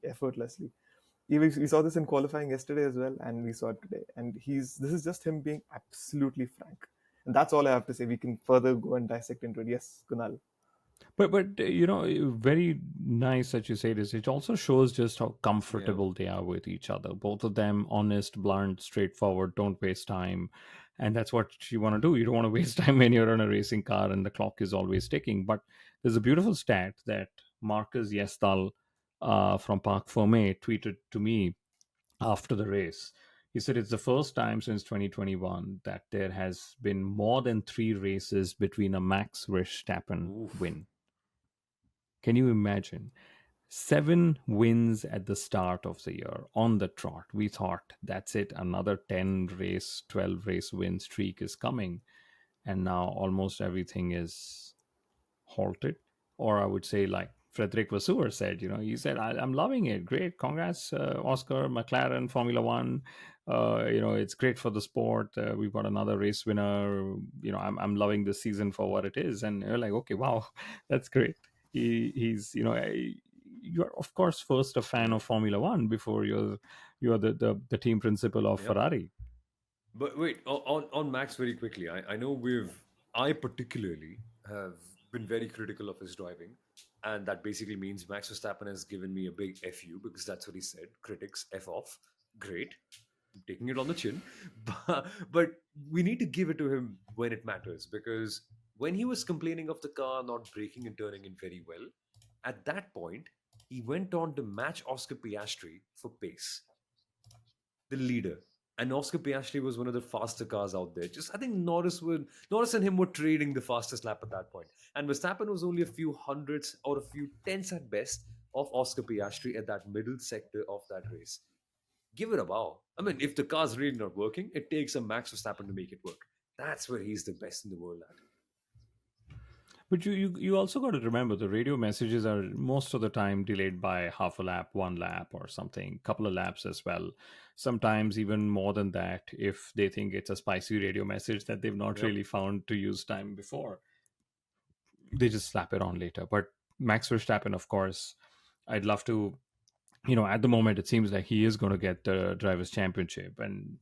We saw this in qualifying yesterday as well, and we saw it today. And this is just him being absolutely frank, and that's all I have to say. We can further go and dissect into it. Yes, Kunal. But very nice that you say this. It also shows just how Yeah. comfortable they are with each other. Both of them honest, blunt, straightforward, don't waste time. And that's what you want to do. You don't want to waste time when you're on a racing car and the clock is always ticking. But there's a beautiful stat that Marcus Yestal from Parc Ferme tweeted to me after the race. He said it's the first time since 2021 that there has been more than three races between a Max Verstappen Oof. win. Can you imagine? Seven wins at the start of the year on the trot. We thought that's it, another 10 race, 12 race win streak is coming. And now almost everything is halted. Or I would say, like Frederick Vasseur said, he said, I'm loving it. Great. Congrats, Oscar, McLaren, Formula One. It's great for the sport. We've got another race winner. I'm loving this season for what it is. And you're like, okay, wow, that's great. He's, you're of course first a fan Yeah. of Formula One before you're the team principal of Yep. Ferrari. But wait, on Max very quickly. I know I particularly have been very critical of his driving, and that basically means Max Verstappen has given me a big fu because that's what he said. Critics f off. Great, I'm taking it on the chin, but we need to give it to him when it matters because when he was complaining of the car not braking and turning in very well, at that point he went on to match Oscar Piastri for pace, the leader. And Oscar Piastri was one of the faster cars out there. Just I think Norris and him were trading the fastest lap at that point. And Verstappen was only a few hundreds or a few tenths at best of Oscar Piastri at that middle sector of that race. Give it a bow. I mean, if the car's really not working, it takes a Max Verstappen to make it work. That's where he's the best in the world at. But you also got to remember the radio messages are most of the time delayed by half a lap, one lap, or something, couple of laps as well. Sometimes even more than that if they think it's a spicy radio message that they've not Yep. really found to use time before. They just slap it on later. But Max Verstappen, of course, I'd love to. At the moment, it seems like he is going to get the drivers' championship, and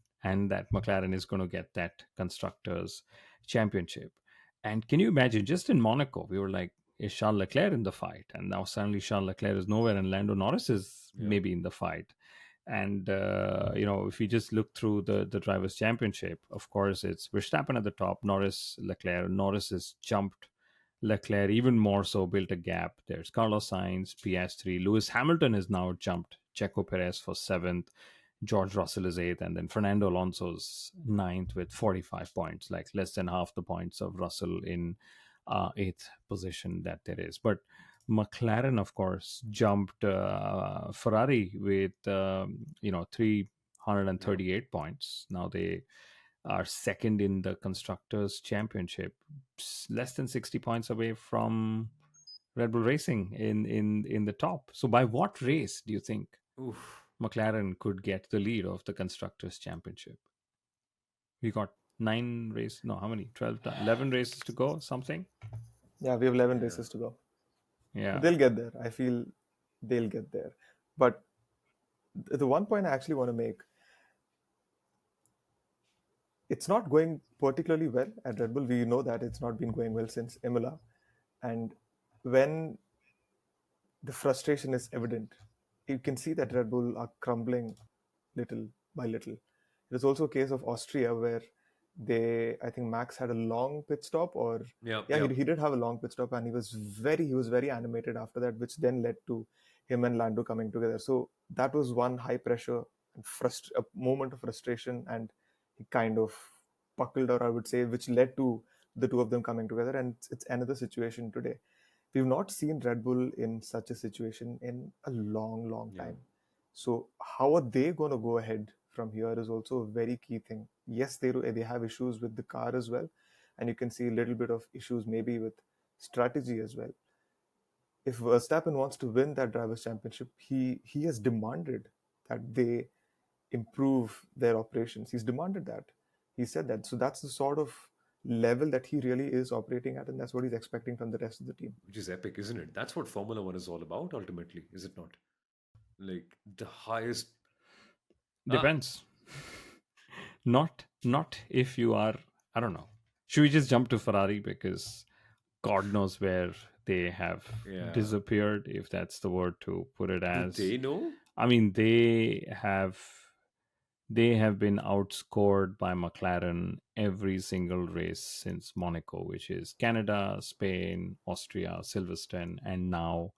that McLaren is going to get that constructors' championship. And can you imagine? Just in Monaco, we were like, "Is Charles Leclerc in the fight?" And now suddenly Charles Leclerc is nowhere, and Lando Norris is Yep. maybe in the fight. And if we just look through the drivers' championship, of course, it's Verstappen at the top, Norris, Leclerc. Norris has jumped Leclerc even more so, built a gap. There's Carlos Sainz, PS3. Lewis Hamilton has now jumped Checo Perez for seventh. George Russell is eighth, and then Fernando Alonso's ninth with 45 points, like less than half the points of Russell in eighth position that there is. But McLaren, of course, jumped Ferrari with 338 points. Now they are second in the constructors championship, less than 60 points away from Red Bull Racing in the top. So by what race do you think Oof. McLaren could get the lead of the constructors championship? We got 9 races, no, how many, 12, 11 races to go, something. Yeah, we have 11 Yeah. races to go. But Yeah. they'll get there. I feel they'll get there. But the one point I actually want to make, it's not going particularly well at Red Bull. We know that it's not been going well since Imola. And when the frustration is evident, you can see that Red Bull are crumbling little by little. It was also a case of Austria where I think Max had a long pit stop, or Yep. yeah, Yep. he did have a long pit stop, and he was very animated after that, which then led to him and Lando coming together. So that was one high pressure and a moment of frustration, and he kind of buckled, or I would say, which led to the two of them coming together. And it's another situation today. We've not seen Red Bull in such a situation in a long, long Yeah. time. So how are they going to go ahead from here is also a very key thing. Yes, they have issues with the car as well, and you can see a little bit of issues maybe with strategy as well. If Verstappen wants to win that drivers' championship, he has demanded that they improve their operations. He's demanded that. He said that. So that's the sort of level that he really is operating at, and that's what he's expecting from the rest of the team. Which is epic, isn't it? That's what Formula One is all about, ultimately, is it not? Like the highest. Ah, Depends. Not if you are, I don't know. Should we just jump to Ferrari because God knows where they have yeah. disappeared, if that's the word to put it Do as. they know? I mean, they have been outscored by McLaren every single race since Monaco, which is Canada, Spain, Austria, Silverstone, and now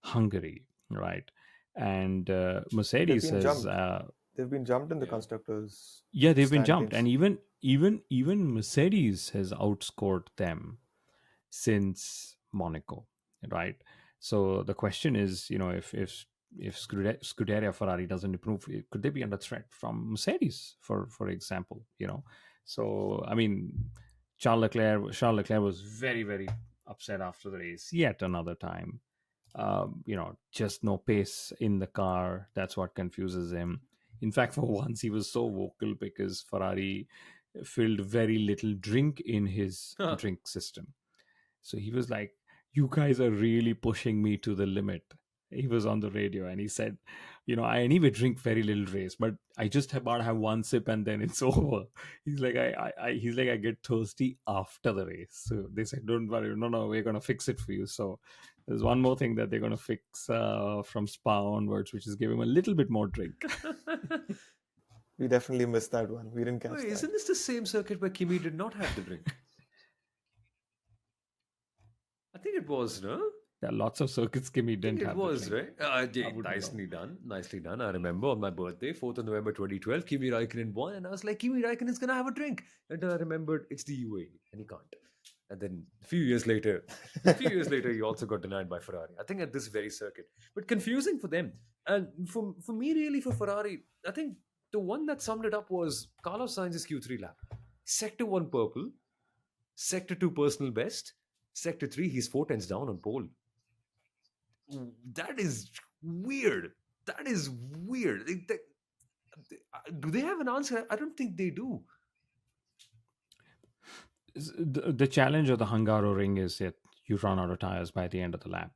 Hungary, right? And They've Mercedes been has, jumped. They've been jumped in the Yeah. constructors' yeah, they've been jumped, and standings. even Mercedes has outscored them since Monaco, right? So the question is, if Scuderia Ferrari doesn't improve, could they be under threat from Mercedes, for example? So I mean, Charles Leclerc was very very upset after the race yet another time. Just no pace in the car. That's what confuses him. In fact, for once, he was so vocal because Ferrari filled very little drink in his drink system. So he was like, "You guys are really pushing me to the limit." He was on the radio and he said, I anyway drink very little race, but I just about have one sip and then it's over. He's like, I get thirsty after the race. So they said, don't worry, no, we're gonna fix it for you. So there's one more thing that they're gonna fix from Spa onwards, which is give him a little bit more drink. We definitely missed that one. We didn't catch Wait, that. isn't this the same circuit where Kimi did not have the drink? I think it was, no? There are lots of circuits Kimi I think didn't it have. was, the drink. right? I wouldn't Nicely done. Nicely done. I remember on my birthday, 4th of November 2012, Kimi Raikkonen won, and I was like, Kimi Raikkonen's going to have a drink. Until I remembered it's the UAE, and he can't. And then a few years later, he also got denied by Ferrari. I think at this very circuit. But confusing for them. And for me, really, for Ferrari, I think the one that summed it up was Carlos Sainz's Q3 lap. Sector 1 purple, Sector 2 personal best, Sector 3 he's 4 tenths down on pole. That is weird. That is weird. Do they have an answer? I don't think they do. The challenge of the Hungaroring is that you run out of tires by the end of the lap.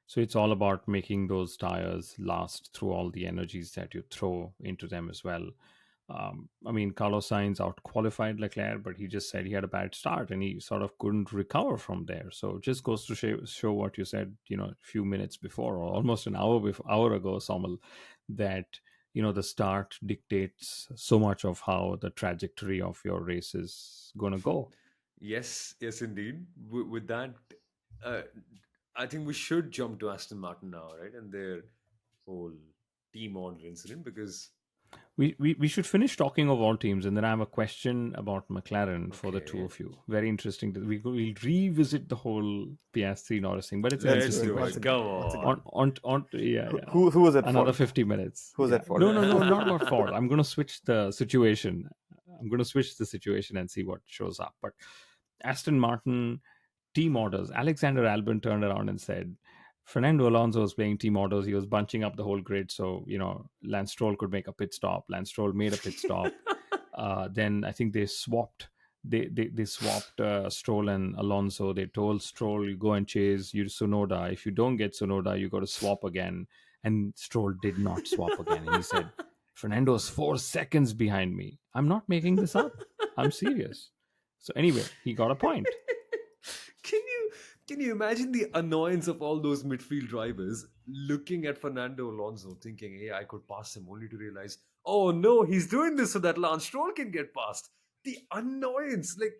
So it's all about making those tires last through all the energies that you throw into them as well. I mean, Carlos Sainz out qualified Leclerc, but he just said he had a bad start and he sort of couldn't recover from there. So it just goes to show what you said, a few minutes before or almost an hour ago, Soumil, that the start dictates so much of how the trajectory of your race is going to go. Yes, indeed. With that, uh, I think we should jump to Aston Martin now, right? And their whole team order incident, because We should finish talking of all teams, and then I have a question about McLaren for the two Okay. of you. Very interesting. We'll revisit the whole Piastri Norris thing, but it's an Let's let's interesting do once it. question. again, Come once again. on. Yeah. Who was at Another fault? 50 minutes. Who was Yeah. at fault? No, not about fault. I'm going to switch the situation. And see what shows up. But Aston Martin team orders. Alexander Albon turned around and said, Fernando Alonso was playing team orders. He was bunching up the whole grid so, Lance Stroll could make a pit stop. Lance Stroll made a pit stop. Then I think they swapped. They swapped Stroll and Alonso. They told Stroll, you go and chase you Tsunoda. If you don't get Tsunoda, you got to swap again. And Stroll did not swap again. And he said, Fernando's 4 seconds behind me. I'm not making this up. I'm serious. So anyway, he got a point. Can you imagine the annoyance of all those midfield drivers looking at Fernando Alonso, thinking, "Hey, I could pass him," only to realize, "Oh no, he's doing this so that Lance Stroll can get past." The annoyance, like,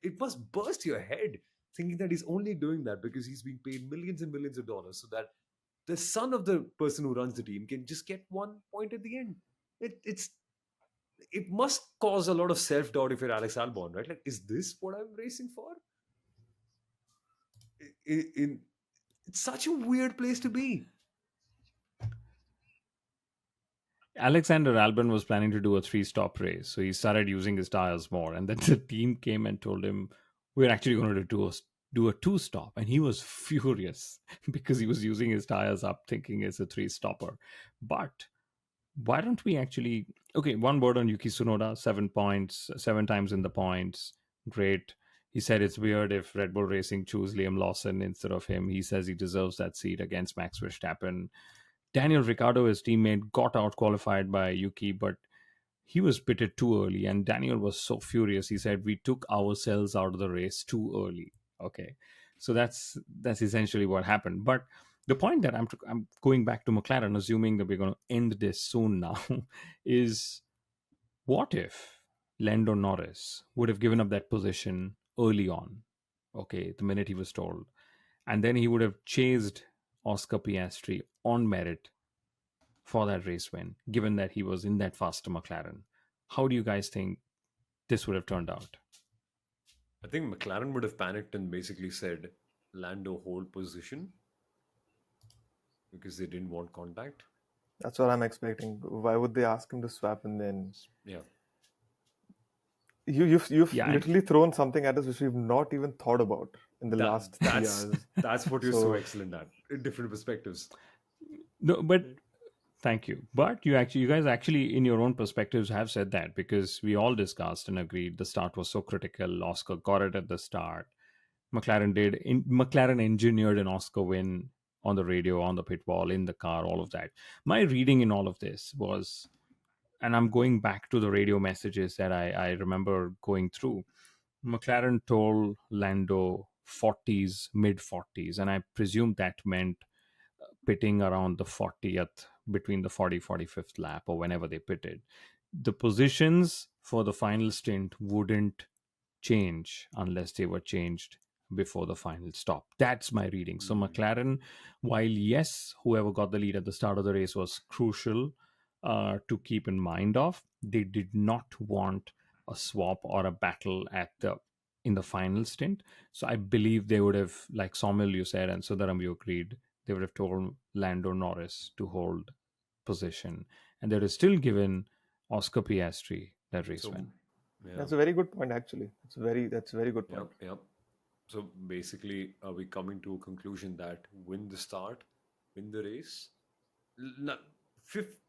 it must burst your head thinking that he's only doing that because he's being paid millions and millions of dollars so that the son of the person who runs the team can just get 1 point at the end. It must cause a lot of self doubt if you're Alex Albon, right? Like, is this what I'm racing for? It's such a weird place to be. Alexander Albon was planning to do a 3-stop race, so he started using his tires more. And then the team came and told him, "We're actually going to do a 2-stop," and he was furious because he was using his tires up, thinking it's a 3-stopper. But why don't we actually? Okay, one word on Yuki Tsunoda: 7 points, 7 times in the points. Great. He said it's weird if Red Bull Racing choose Liam Lawson instead of him. He says he deserves that seat against Max Verstappen. Daniel Ricciardo, his teammate, got out qualified by Yuki, but he was pitted too early, and Daniel was so furious. He said, "We took ourselves out of the race too early." Okay, so that's essentially what happened. But the point that I'm going back to McLaren, assuming that we're going to end this soon now, is what if Lando Norris would have given up that position early on? Okay, the minute he was told, and then he would have chased Oscar Piastri on merit for that race win, given that he was in that faster McLaren. How do you guys think this would have turned out? I think McLaren would have panicked and basically said, "Lando, hold position," because they didn't want contact. That's what I'm expecting. Why would they ask him to swap and then Yeah. you've Yeah, literally thrown something at us which we've not even thought about in the last 3 that's hours. that's what you're so So- excellent at. In different perspectives. no, but thank you. But you guys actually, in your own perspectives, have said that because we all discussed and agreed the start was so critical. Oscar got it at the start. McLaren engineered an Oscar win on the radio, on the pit wall, in the car, all of that. My reading in all of this was, and I'm going back to the radio messages that I remember going through. McLaren told Lando 40s, mid 40s, and I presume that meant pitting around the 40th, between the 45th lap, or whenever they pitted. The positions for the final stint wouldn't change unless they were changed before the final stop. That's my reading. So McLaren, while yes, whoever got the lead at the start of the race was crucial to keep in mind of, they did not want a swap or a battle in the final stint. So I believe they would have, like Soumil you said, and Sudaram you agreed, they would have told Lando Norris to hold position, and they would have still given Oscar Piastri that race So, win. yeah. That's a very good point, actually. That's a very good point. Yep. So basically, are we coming to a conclusion that win the start, win the race?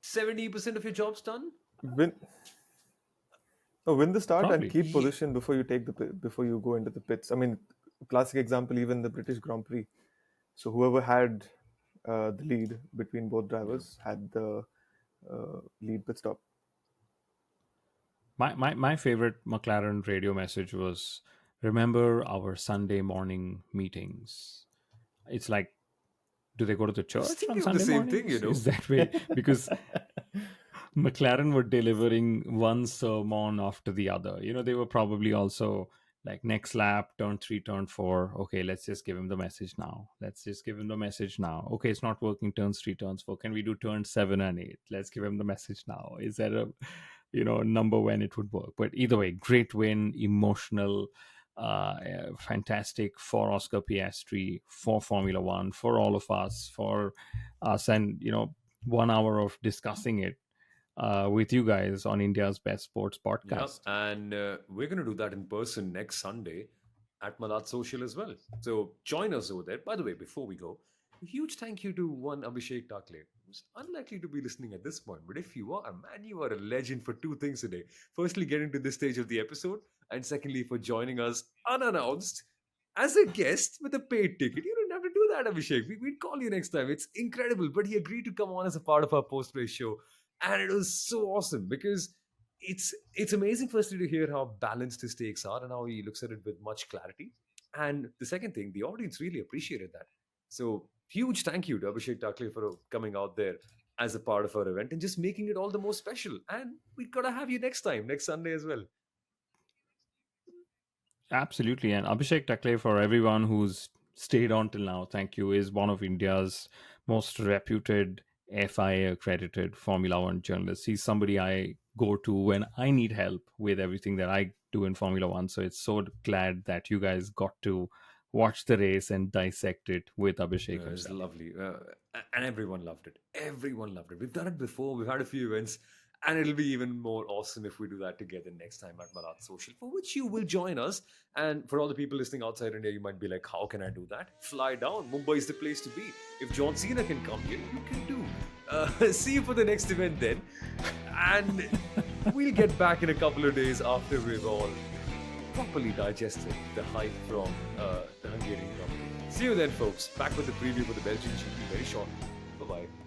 70% of your job's done? Win, win the start Probably. and keep position before before you go into the pits. I mean, classic example, even the British Grand Prix. So whoever had the lead between both drivers had the lead pit stop. My favorite McLaren radio message was, remember our Sunday morning meetings. It's like, do they go to the church thinking on of Sunday the same mornings? thing, you know. Is that way? Because McLaren were delivering one sermon after the other. They were probably also like, next lap, turn 3, turn 4. Okay, let's just give him the message now. Okay, it's not working, turns 3, turns 4. Can we do turn 7 and 8? Let's give him the message now. Is there a number when it would work? But either way, great win, emotional, fantastic for Oscar Piastri, for Formula One, for all of us, and 1 hour of discussing it with you guys on India's Best Sports Podcast. Yep. And we're going to do that in person next Sunday at Malat Social as well. So join us over there. By the way, before we go, a huge thank you to one Abhishek Takle, who's unlikely to be listening at this point. But if you are, man, you are a legend for 2 things today. Firstly, getting to this stage of the episode. And secondly, for joining us unannounced as a guest with a paid ticket. You don't have to do that, Abhishek. We'd call you next time. It's incredible. But he agreed to come on as a part of our post-race show. And it was so awesome because it's amazing firstly to hear how balanced his takes are and how he looks at it with much clarity. And the second thing, the audience really appreciated that. So huge thank you to Abhishek Takle for coming out there as a part of our event and just making it all the more special. And we gotta have you next Sunday as well. Absolutely. And Abhishek Takle, for everyone who's stayed on till now, thank you, is one of India's most reputed FIA accredited Formula One journalists. He's somebody I go to when I need help with everything that I do in Formula One. So it's so glad that you guys got to watch the race and dissect it with Abhishek. It was lovely. And everyone loved it. Everyone loved it. We've done it before. We've had a few events. And it'll be even more awesome if we do that together next time at Marat Social, for which you will join us. And for all the people listening outside India, you might be like, how can I do that? Fly down. Mumbai is the place to be. If John Cena can come here, you can do. See you for the next event then. And we'll get back in a couple of days after we've all properly digested the hype from the Hungarian Grand Prix. See you then, folks. Back with the preview for the Belgian GP very shortly. Bye-bye.